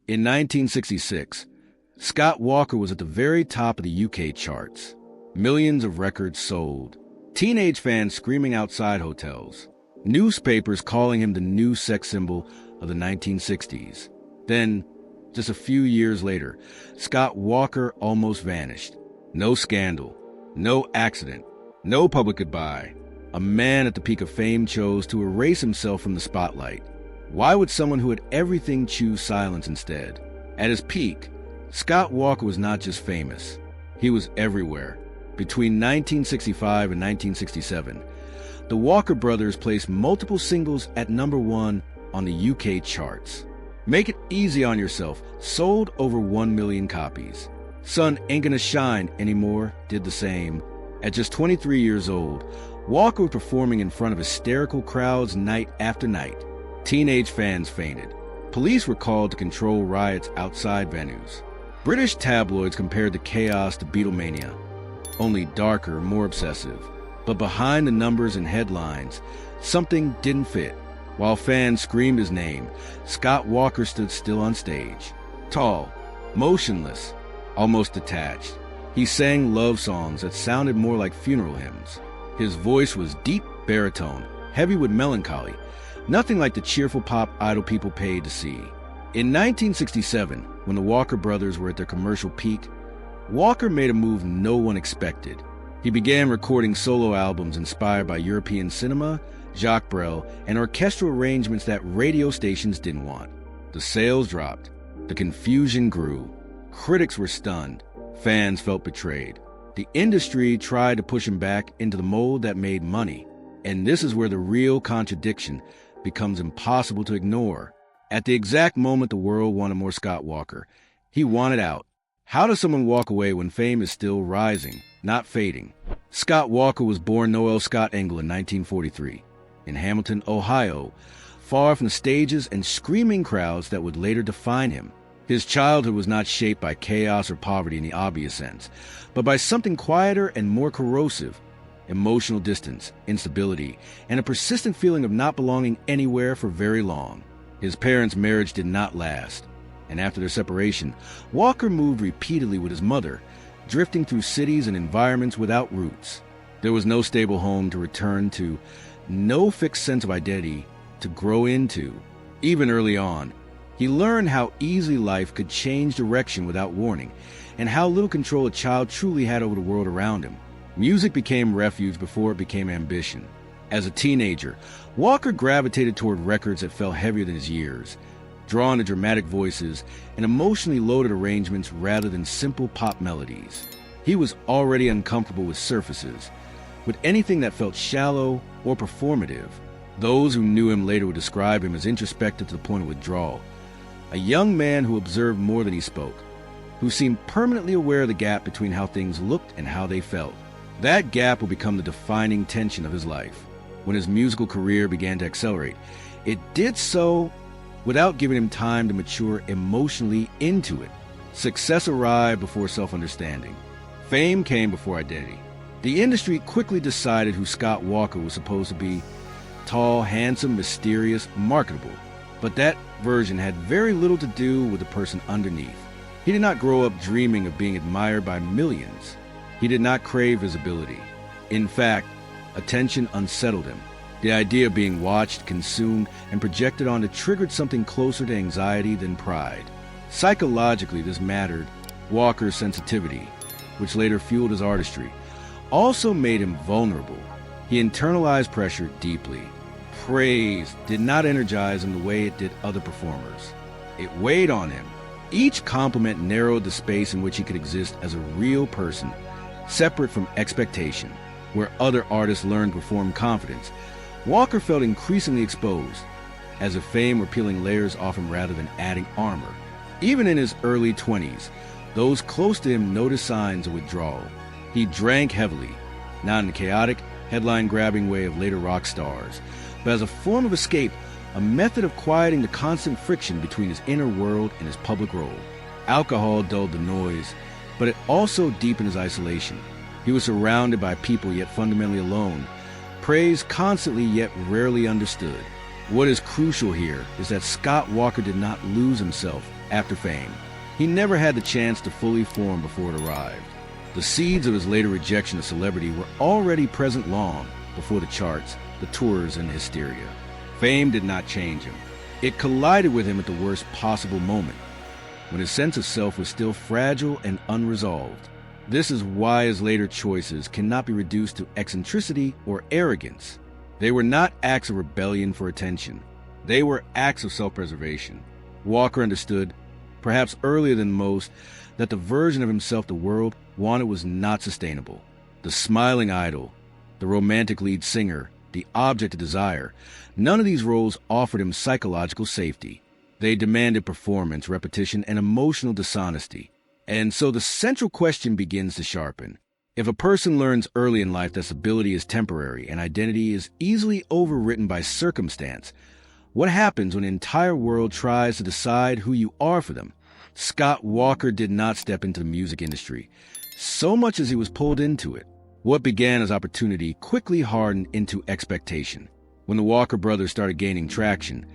In 1966, Scott Walker was at the very top of the UK charts. Millions of records sold. Teenage fans screaming outside hotels. Newspapers calling him the new sex symbol of the 1960s. Then, just a few years later, Scott Walker almost vanished. No scandal, no accident, no public goodbye. A man at the peak of fame chose to erase himself from the spotlight. Why would someone who had everything choose silence instead? At his peak, Scott Walker was not just famous. He was everywhere. Between 1965 and 1967, the Walker brothers placed multiple singles at #1 on the UK charts. Make It Easy on Yourself sold over 1 million copies. Sun Ain't Gonna Shine Anymore did the same. At just 23 years old, Walker was performing in front of hysterical crowds night after night. Teenage fans fainted. Police were called to control riots outside venues. British tabloids compared the chaos to Beatlemania, only darker, more obsessive. But behind the numbers and headlines, something didn't fit. While fans screamed his name, Scott Walker stood still on stage. Tall, motionless, almost detached. He sang love songs that sounded more like funeral hymns. His voice was deep baritone, heavy with melancholy, nothing like the cheerful pop idol people paid to see. In 1967, when the Walker brothers were at their commercial peak, Walker made a move no one expected. He began recording solo albums inspired by European cinema, Jacques Brel, and orchestral arrangements that radio stations didn't want. The sales dropped. The confusion grew. Critics were stunned. Fans felt betrayed. The industry tried to push him back into the mold that made money. And this is where the real contradiction becomes impossible to ignore. At the exact moment the world wanted more Scott Walker, he wanted out. How does someone walk away when fame is still rising, not fading? Scott Walker was born Noel Scott Engel in 1943 in Hamilton, Ohio, far from the stages and screaming crowds that would later define him. His childhood was not shaped by chaos or poverty in the obvious sense, but by something quieter and more corrosive: emotional distance, instability, and a persistent feeling of not belonging anywhere for very long. His parents' marriage did not last, and after their separation, Walker moved repeatedly with his mother, drifting through cities and environments without roots. There was no stable home to return to, no fixed sense of identity to grow into. Even early on, he learned how easily life could change direction without warning, and how little control a child truly had over the world around him. Music became refuge before it became ambition. As a teenager, Walker gravitated toward records that felt heavier than his years, drawn to dramatic voices and emotionally loaded arrangements rather than simple pop melodies. He was already uncomfortable with surfaces, with anything that felt shallow or performative. Those who knew him later would describe him as introspective to the point of withdrawal. A young man who observed more than he spoke, who seemed permanently aware of the gap between how things looked and how they felt. That gap would become the defining tension of his life. When his musical career began to accelerate, it did so without giving him time to mature emotionally into it. Success arrived before self-understanding. Fame came before identity. The industry quickly decided who Scott Walker was supposed to be: tall, handsome, mysterious, marketable. But that version had very little to do with the person underneath. He did not grow up dreaming of being admired by millions. He did not crave visibility. In fact, attention unsettled him. The idea of being watched, consumed, and projected onto triggered something closer to anxiety than pride. Psychologically, this mattered. Walker's sensitivity, which later fueled his artistry, also made him vulnerable. He internalized pressure deeply. Praise did not energize him the way it did other performers. It weighed on him. Each compliment narrowed the space in which he could exist as a real person, separate from expectation. Where other artists learned to perform confidence, Walker felt increasingly exposed, as if fame were peeling layers off him rather than adding armor. Even in his early 20s, those close to him noticed signs of withdrawal. He drank heavily, not in the chaotic, headline-grabbing way of later rock stars, but as a form of escape, a method of quieting the constant friction between his inner world and his public role. Alcohol dulled the noise, but it also deepened his isolation. He was surrounded by people yet fundamentally alone, praised constantly yet rarely understood. What is crucial here is that Scott Walker did not lose himself after fame. He never had the chance to fully form before it arrived. The seeds of his later rejection of celebrity were already present long before the charts, the tours, and hysteria. Fame did not change him. It collided with him at the worst possible moment, when his sense of self was still fragile and unresolved. This is why his later choices cannot be reduced to eccentricity or arrogance. They were not acts of rebellion for attention. They were acts of self-preservation. Walker understood, perhaps earlier than most, that the version of himself the world wanted was not sustainable. The smiling idol, the romantic lead singer, the object of desire, none of these roles offered him psychological safety. They demanded performance, repetition, and emotional dishonesty. And so the central question begins to sharpen. If a person learns early in life that stability is temporary and identity is easily overwritten by circumstance, what happens when the entire world tries to decide who you are for them? Scott Walker did not step into the music industry, so much as he was pulled into it. What began as opportunity quickly hardened into expectation. When the Walker brothers started gaining traction,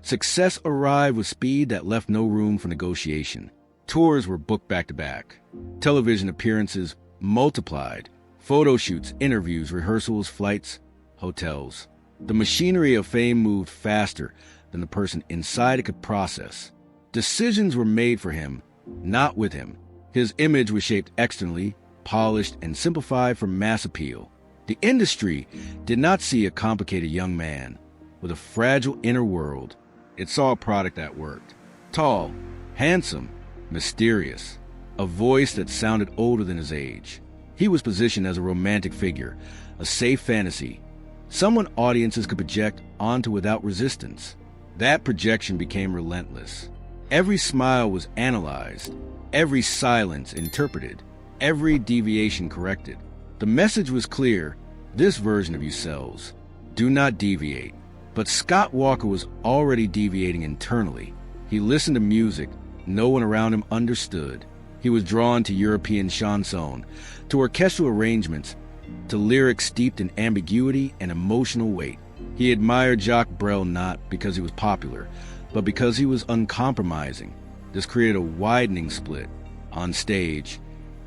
success arrived with speed that left no room for negotiation. Tours were booked back-to-back. Television appearances multiplied. Photo shoots, interviews, rehearsals, flights, hotels. The machinery of fame moved faster than the person inside it could process. Decisions were made for him, not with him. His image was shaped externally, polished, and simplified for mass appeal. The industry did not see a complicated young man with a fragile inner world. It saw a product that worked. Tall, handsome, mysterious, a voice that sounded older than his age. He was positioned as a romantic figure, a safe fantasy, someone audiences could project onto without resistance. That projection became relentless. Every smile was analyzed, every silence interpreted, every deviation corrected. The message was clear: this version of you sells. Do not deviate. But Scott Walker was already deviating internally. He listened to music no one around him understood. He was drawn to European chanson, to orchestral arrangements, to lyrics steeped in ambiguity and emotional weight. He admired Jacques Brel not because he was popular, but because he was uncompromising. This created a widening split. On stage,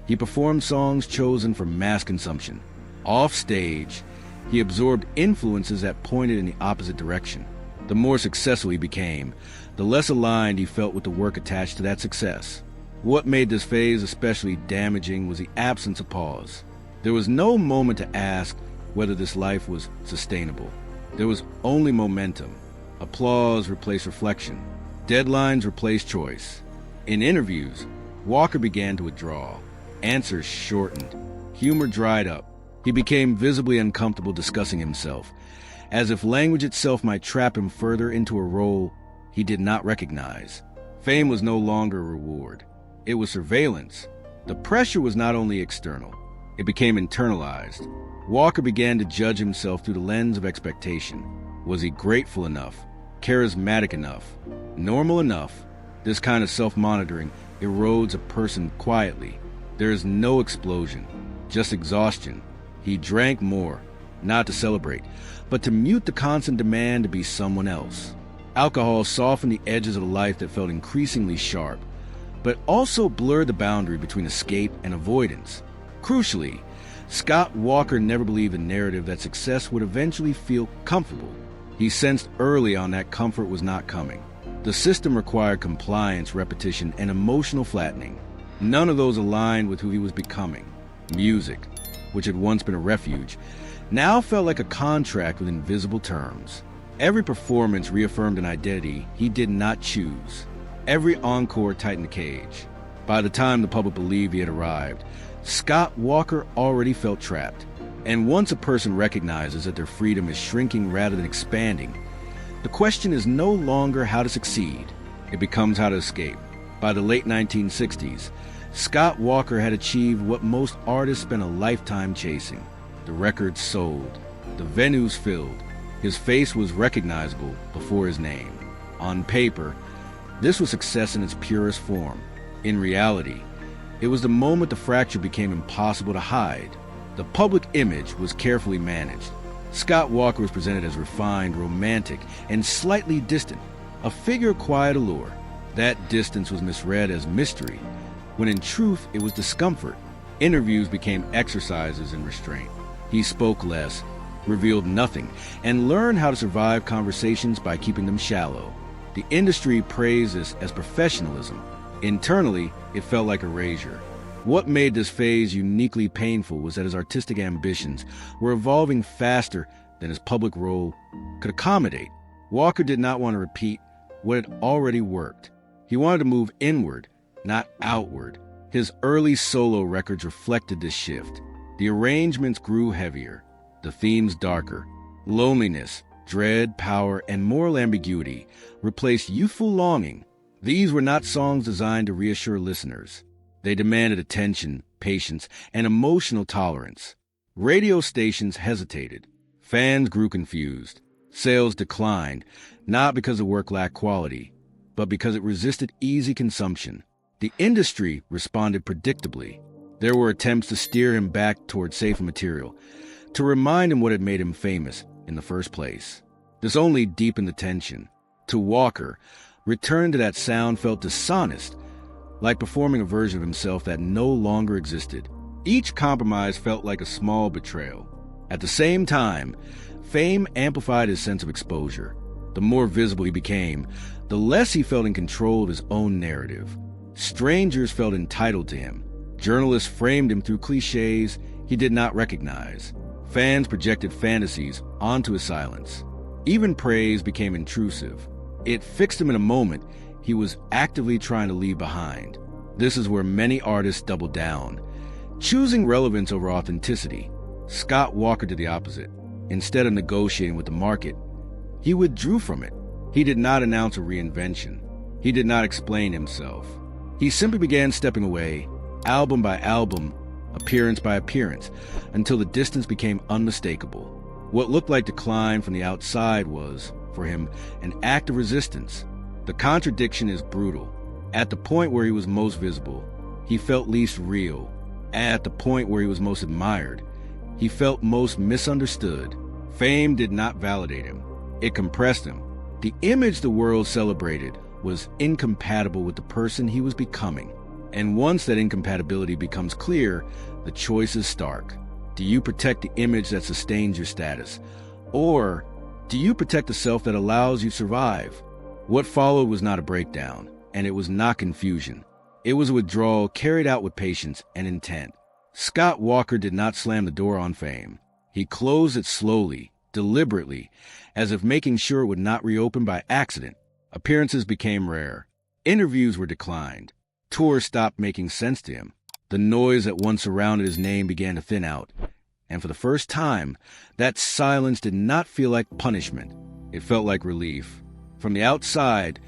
he performed songs chosen for mass consumption. Off stage, he absorbed influences that pointed in the opposite direction. The more successful he became, the less aligned he felt with the work attached to that success. What made this phase especially damaging was the absence of pause. There was no moment to ask whether this life was sustainable. There was only momentum. Applause replaced reflection. Deadlines replaced choice. In interviews, Walker began to withdraw. Answers shortened. Humor dried up. He became visibly uncomfortable discussing himself, as if language itself might trap him further into a role he did not recognize. Fame was no longer a reward. It was surveillance. The pressure was not only external, it became internalized. Walker began to judge himself through the lens of expectation. Was he grateful enough? Charismatic enough? Normal enough? This kind of self-monitoring erodes a person quietly. There is no explosion, just exhaustion. He drank more, not to celebrate, but to mute the constant demand to be someone else. Alcohol softened the edges of a life that felt increasingly sharp, but also blurred the boundary between escape and avoidance. Crucially, Scott Walker never believed the narrative that success would eventually feel comfortable. He sensed early on that comfort was not coming. The system required compliance, repetition, and emotional flattening. None of those aligned with who he was becoming. Music, which had once been a refuge, now felt like a contract with invisible terms. Every performance reaffirmed an identity he did not choose. Every encore tightened the cage. By the time the public believed he had arrived, Scott Walker already felt trapped. And once a person recognizes that their freedom is shrinking rather than expanding, the question is no longer how to succeed. It becomes how to escape. By the late 1960s, Scott Walker had achieved what most artists spent a lifetime chasing. The records sold. The venues filled. His face was recognizable before his name. On paper, this was success in its purest form. In reality, it was the moment the fracture became impossible to hide. The public image was carefully managed. Scott Walker was presented as refined, romantic, and slightly distant, a figure of quiet allure. That distance was misread as mystery, when in truth it was discomfort. Interviews became exercises in restraint. He spoke less, revealed nothing, and learned how to survive conversations by keeping them shallow. The industry praised this as professionalism. Internally, it felt like erasure. What made this phase uniquely painful was that his artistic ambitions were evolving faster than his public role could accommodate. Walker did not want to repeat what had already worked. He wanted to move inward, not outward. His early solo records reflected this shift. The arrangements grew heavier, the themes darker. Loneliness, dread, power, and moral ambiguity replaced youthful longing. These were not songs designed to reassure listeners. They demanded attention, patience, and emotional tolerance. Radio stations hesitated. Fans grew confused. Sales declined, not because the work lacked quality, but because it resisted easy consumption. The industry responded predictably. There were attempts to steer him back toward safer material, to remind him what had made him famous in the first place. This only deepened the tension. To Walker, return to that sound felt dishonest, like performing a version of himself that no longer existed. Each compromise felt like a small betrayal. At the same time, fame amplified his sense of exposure. The more visible he became, the less he felt in control of his own narrative. Strangers felt entitled to him. Journalists framed him through cliches he did not recognize. Fans projected fantasies onto his silence. Even praise became intrusive. It fixed him in a moment he was actively trying to leave behind. This is where many artists doubled down, choosing relevance over authenticity. Scott Walker did the opposite. Instead of negotiating with the market, he withdrew from it. He did not announce a reinvention. He did not explain himself. He simply began stepping away, album by album, appearance by appearance, until the distance became unmistakable. What looked like decline from the outside was, for him, an act of resistance. The contradiction is brutal. At the point where he was most visible, he felt least real. At the point where he was most admired, he felt most misunderstood. Fame did not validate him. It compressed him. The image the world celebrated was incompatible with the person he was becoming. And once that incompatibility becomes clear, the choice is stark. Do you protect the image that sustains your status? Or do you protect the self that allows you to survive? What followed was not a breakdown, and it was not confusion. It was a withdrawal carried out with patience and intent. Scott Walker did not slam the door on fame. He closed it slowly, deliberately, as if making sure it would not reopen by accident. Appearances became rare. Interviews were declined. Tours stopped making sense to him. The noise that once surrounded his name began to thin out. And for the first time, that silence did not feel like punishment. It felt like relief. From the outside,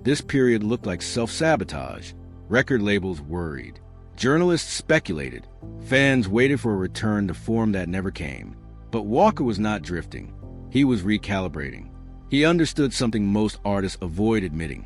this period looked like self-sabotage. Record labels worried. Journalists speculated. Fans waited for a return to form that never came. But Walker was not drifting. He was recalibrating. He understood something most artists avoid admitting.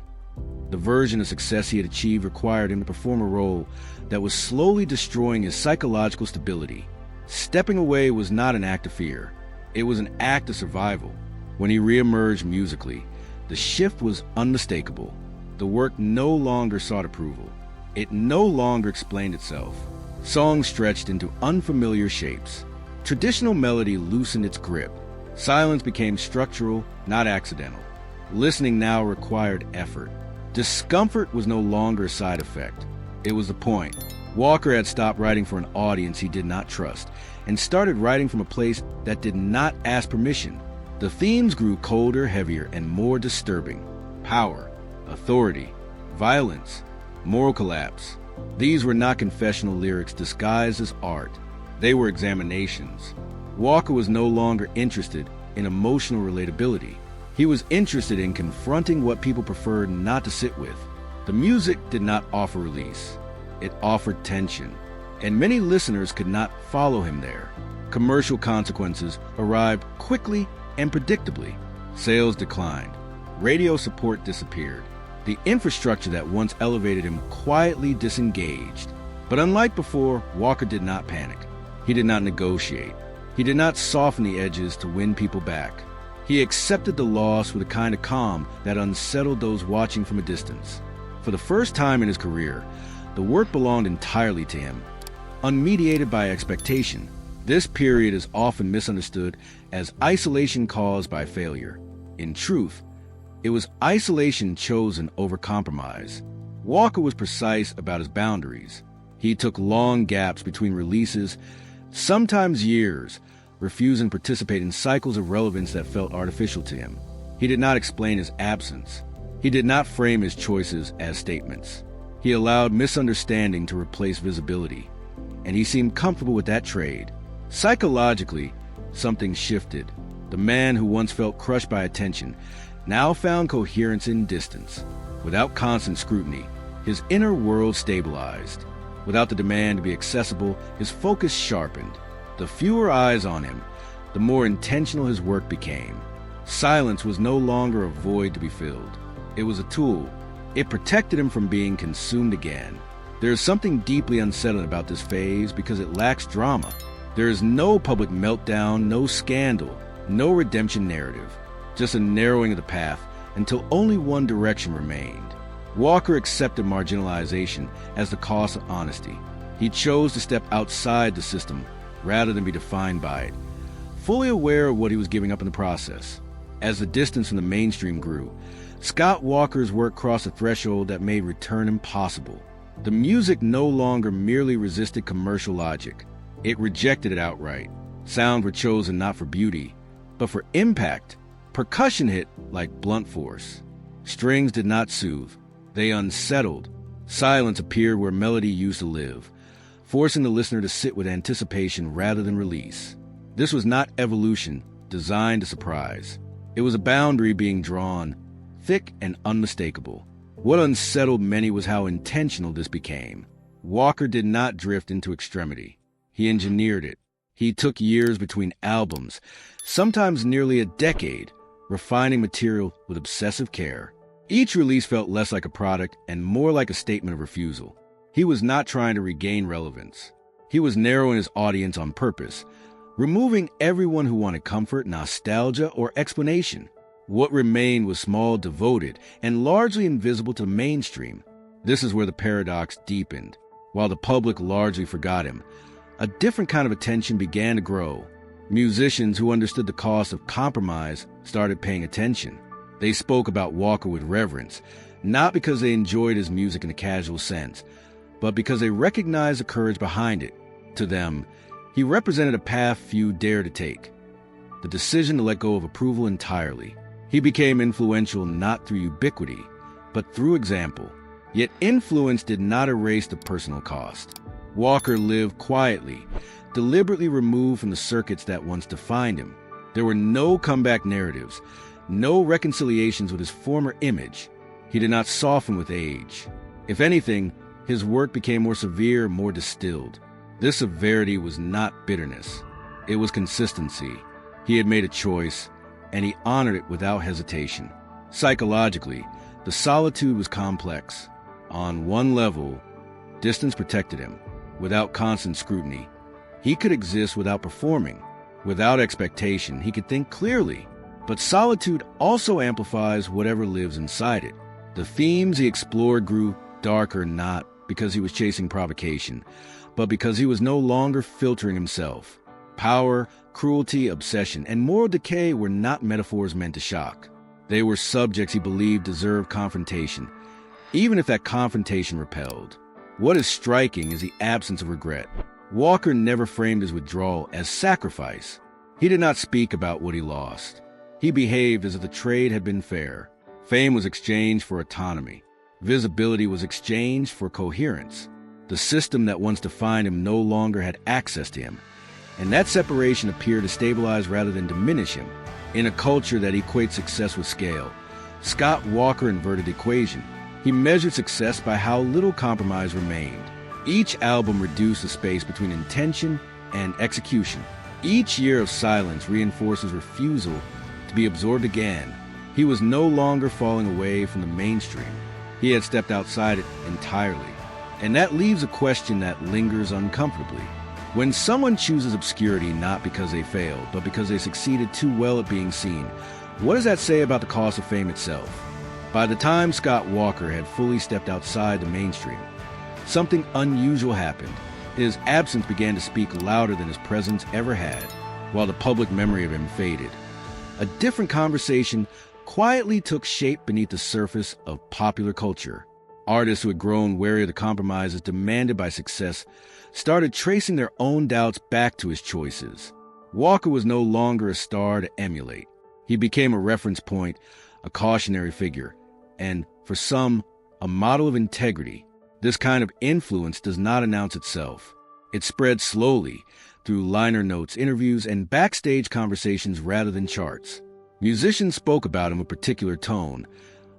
The version of success he had achieved required him to perform a role that was slowly destroying his psychological stability. Stepping away was not an act of fear. It was an act of survival. When he reemerged musically, the shift was unmistakable. The work no longer sought approval. It no longer explained itself. Songs stretched into unfamiliar shapes. Traditional melody loosened its grip. Silence became structural, not accidental. Listening now required effort. Discomfort was no longer a side effect. It was the point. Walker had stopped writing for an audience he did not trust and started writing from a place that did not ask permission. The themes grew colder, heavier, and more disturbing. Power, authority, violence, moral collapse. These were not confessional lyrics disguised as art. They were examinations. Walker was no longer interested in emotional relatability. He was interested in confronting what people preferred not to sit with. The music did not offer release. It offered tension, and many listeners could not follow him there. Commercial consequences arrived quickly and predictably. Sales declined. Radio support disappeared. The infrastructure that once elevated him quietly disengaged. But unlike before, Walker did not panic. He did not negotiate. He did not soften the edges to win people back. He accepted the loss with a kind of calm that unsettled those watching from a distance. For the first time in his career, the work belonged entirely to him, unmediated by expectation. This period is often misunderstood as isolation caused by failure. In truth, it was isolation chosen over compromise. Walker was precise about his boundaries. He took long gaps between releases, sometimes years, refusing to participate in cycles of relevance that felt artificial to him. He did not explain his absence. He did not frame his choices as statements. He allowed misunderstanding to replace visibility, and he seemed comfortable with that trade. Psychologically, something shifted. The man who once felt crushed by attention now found coherence in distance. Without constant scrutiny, his inner world stabilized. Without the demand to be accessible, his focus sharpened. The fewer eyes on him, the more intentional his work became. Silence was no longer a void to be filled. It was a tool. It protected him from being consumed again. There is something deeply unsettling about this phase because it lacks drama. There is no public meltdown, no scandal, no redemption narrative, just a narrowing of the path until only one direction remained. Walker accepted marginalization as the cost of honesty. He chose to step outside the system rather than be defined by it, fully aware of what he was giving up in the process. As the distance from the mainstream grew, Scott Walker's work crossed a threshold that made return impossible. The music no longer merely resisted commercial logic. It rejected it outright. Sounds were chosen not for beauty, but for impact. Percussion hit like blunt force. Strings did not soothe. They unsettled. Silence appeared where melody used to live, forcing the listener to sit with anticipation rather than release. This was not evolution designed to surprise. It was a boundary being drawn, thick and unmistakable. What unsettled many was how intentional this became. Walker did not drift into extremity. He engineered it. He took years between albums, sometimes nearly a decade, refining material with obsessive care. Each release felt less like a product and more like a statement of refusal. He was not trying to regain relevance. He was narrowing his audience on purpose, removing everyone who wanted comfort, nostalgia, or explanation. What remained was small, devoted, and largely invisible to the mainstream. This is where the paradox deepened. While the public largely forgot him, a different kind of attention began to grow. Musicians who understood the cost of compromise started paying attention. They spoke about Walker with reverence, not because they enjoyed his music in a casual sense, but because they recognized the courage behind it. To them, he represented a path few dared to take, the decision to let go of approval entirely. He became influential not through ubiquity, but through example. Yet influence did not erase the personal cost. Walker lived quietly, deliberately removed from the circuits that once defined him. There were no comeback narratives, no reconciliations with his former image. He did not soften with age. If anything, his work became more severe, more distilled. This severity was not bitterness. It was consistency. He had made a choice, and he honored it without hesitation. Psychologically, the solitude was complex. On one level, distance protected him. Without constant scrutiny, he could exist without performing. Without expectation, he could think clearly. But solitude also amplifies whatever lives inside it. The themes he explored grew darker not because he was chasing provocation, but because he was no longer filtering himself. Power, cruelty, obsession, and moral decay were not metaphors meant to shock. They were subjects he believed deserved confrontation, even if that confrontation repelled. What is striking is the absence of regret. Walker never framed his withdrawal as sacrifice. He did not speak about what he lost. He behaved as if the trade had been fair. Fame was exchanged for autonomy. Visibility was exchanged for coherence. The system that once defined him no longer had access to him, and that separation appeared to stabilize rather than diminish him. In a culture that equates success with scale, Scott Walker inverted the equation. He measured success by how little compromise remained. Each album reduced the space between intention and execution. Each year of silence reinforced his refusal to be absorbed again. He was no longer falling away from the mainstream. He had stepped outside it entirely. And that leaves a question that lingers uncomfortably. When someone chooses obscurity not because they failed, but because they succeeded too well at being seen, what does that say about the cost of fame itself? By the time Scott Walker had fully stepped outside the mainstream, something unusual happened. His absence began to speak louder than his presence ever had, while the public memory of him faded. A different conversation quietly took shape beneath the surface of popular culture. Artists who had grown wary of the compromises demanded by success started tracing their own doubts back to his choices. Walker was no longer a star to emulate. He became a reference point, a cautionary figure, and, for some, a model of integrity. This kind of influence does not announce itself. It spreads slowly through liner notes, interviews, and backstage conversations rather than charts. Musicians spoke about him with a particular tone,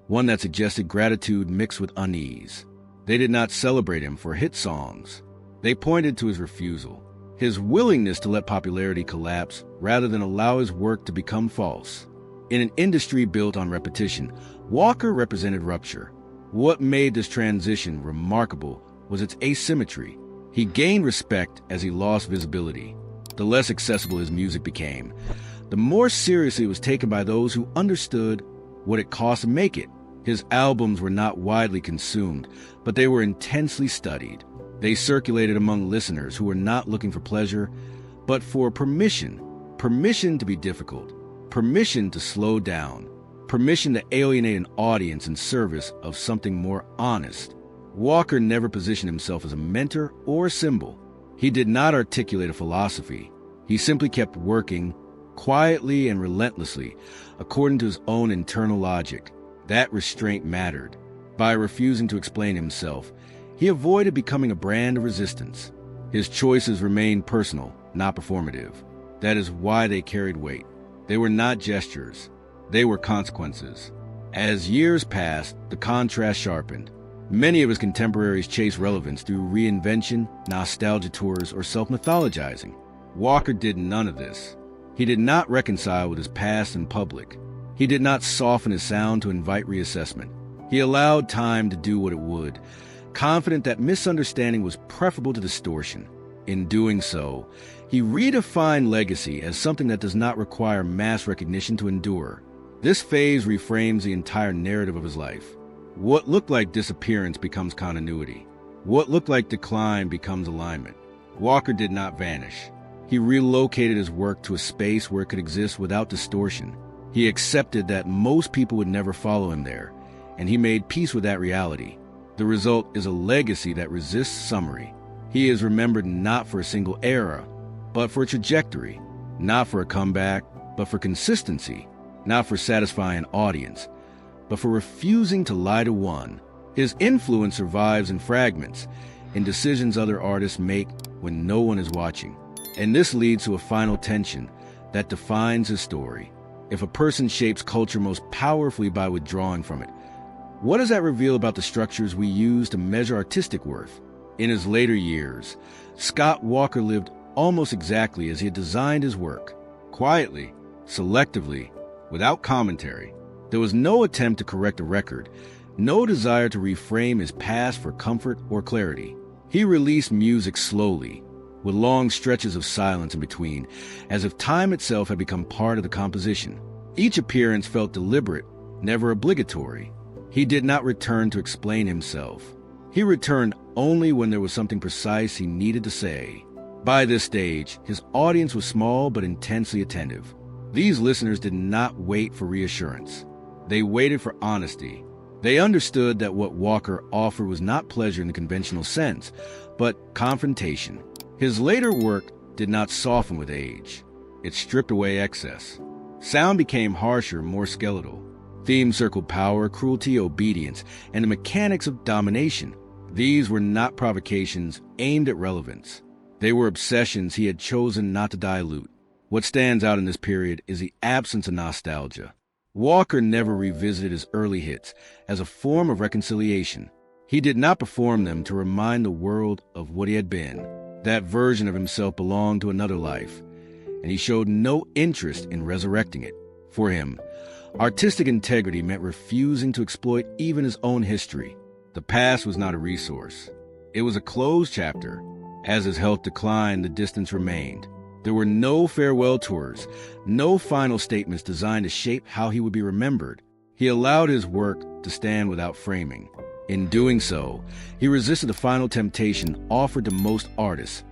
one that suggested gratitude mixed with unease. They did not celebrate him for hit songs. They pointed to his refusal, his willingness to let popularity collapse rather than allow his work to become false. In an industry built on repetition, Walker represented rupture. What made this transition remarkable was its asymmetry. He gained respect as he lost visibility. The less accessible his music became, the more seriously it was taken by those who understood what it cost to make it. His albums were not widely consumed, but they were intensely studied. They circulated among listeners who were not looking for pleasure, but for permission. Permission to be difficult. Permission to slow down. Permission to alienate an audience in service of something more honest. Walker never positioned himself as a mentor or a symbol. He did not articulate a philosophy. He simply kept working, quietly and relentlessly, according to his own internal logic. That restraint mattered. By refusing to explain himself, he avoided becoming a brand of resistance. His choices remained personal, not performative. That is why they carried weight. They were not gestures. They were consequences. As years passed, the contrast sharpened. Many of his contemporaries chased relevance through reinvention, nostalgia tours, or self-mythologizing. Walker did none of this. He did not reconcile with his past in public. He did not soften his sound to invite reassessment. He allowed time to do what it would, confident that misunderstanding was preferable to distortion. In doing so, he redefined legacy as something that does not require mass recognition to endure. This phase reframes the entire narrative of his life. What looked like disappearance becomes continuity. What looked like decline becomes alignment. Walker did not vanish. He relocated his work to a space where it could exist without distortion. He accepted that most people would never follow him there, and he made peace with that reality. The result is a legacy that resists summary. He is remembered not for a single era, but for a trajectory, not for a comeback, but for consistency, not for satisfying an audience, but for refusing to lie to one. His influence survives in fragments, in decisions other artists make when no one is watching. And this leads to a final tension that defines his story. If a person shapes culture most powerfully by withdrawing from it, what does that reveal about the structures we use to measure artistic worth? In his later years, Scott Walker lived almost exactly as he had designed his work, quietly, selectively, without commentary. There was no attempt to correct a record, no desire to reframe his past for comfort or clarity. He released music slowly, with long stretches of silence in between, as if time itself had become part of the composition. Each appearance felt deliberate, never obligatory. He did not return to explain himself. He returned only when there was something precise he needed to say. By this stage, his audience was small but intensely attentive. These listeners did not wait for reassurance. They waited for honesty. They understood that what Walker offered was not pleasure in the conventional sense, but confrontation. His later work did not soften with age. It stripped away excess. Sound became harsher, more skeletal. Themes circled power, cruelty, obedience, and the mechanics of domination. These were not provocations aimed at relevance. They were obsessions he had chosen not to dilute. What stands out in this period is the absence of nostalgia. Walker never revisited his early hits as a form of reconciliation. He did not perform them to remind the world of what he had been. That version of himself belonged to another life, and he showed no interest in resurrecting it. For him, artistic integrity meant refusing to exploit even his own history. The past was not a resource. It was a closed chapter. As his health declined, the distance remained. There were no farewell tours, no final statements designed to shape how he would be remembered. He allowed his work to stand without framing. In doing so, he resisted the final temptation offered to most artists,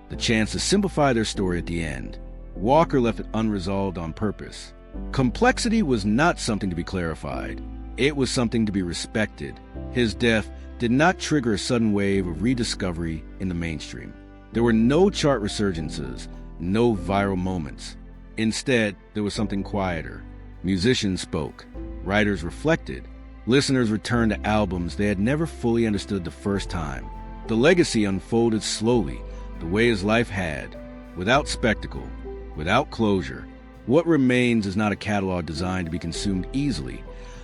the chance to simplify their story at the end. Walker left it unresolved on purpose. Complexity was not something to be clarified. It was something to be respected. His death did not trigger a sudden wave of rediscovery in the mainstream. There were no chart resurgences, no viral moments. Instead, there was something quieter. Musicians spoke, writers reflected, listeners returned to albums they had never fully understood the first time. The legacy unfolded slowly, the way his life had, without spectacle, without closure. What remains is not a catalog designed to be consumed easily,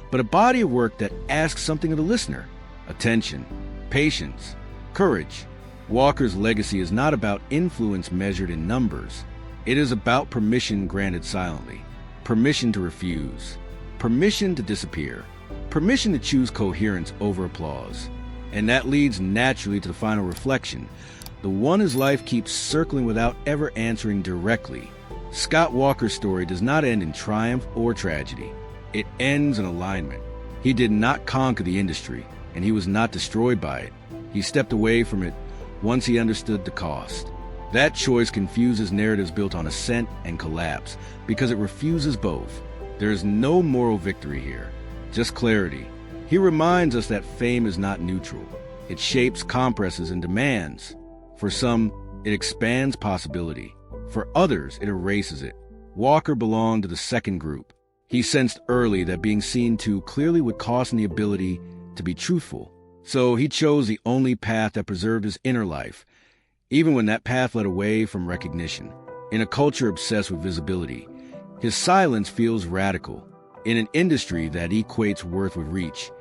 but a body of work that asks something of the listener: attention, patience, courage. Walker's legacy is not about influence measured in numbers. It is about permission granted silently, permission to refuse, permission to disappear, permission to choose coherence over applause. And that leads naturally to the final reflection, the one his life keeps circling without ever answering directly. Scott Walker's story does not end in triumph or tragedy. It ends in alignment. He did not conquer the industry, and he was not destroyed by it. He stepped away from it once he understood the cost. That choice confuses narratives built on ascent and collapse, because it refuses both. There is no moral victory here, just clarity. He reminds us that fame is not neutral. It shapes, compresses, and demands. For some, it expands possibility. For others, it erases it. Walker belonged to the second group. He sensed early that being seen too clearly would cost him the ability to be truthful. So he chose the only path that preserved his inner life, even when that path led away from recognition. In a culture obsessed with visibility, his silence feels radical. In an industry that equates worth with reach,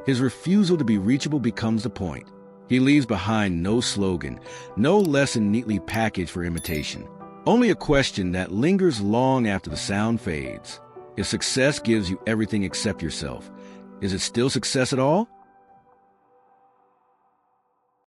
his refusal to be reachable becomes the point. He leaves behind no slogan, no lesson neatly packaged for imitation. Only a question that lingers long after the sound fades. If success gives you everything except yourself, is it still success at all?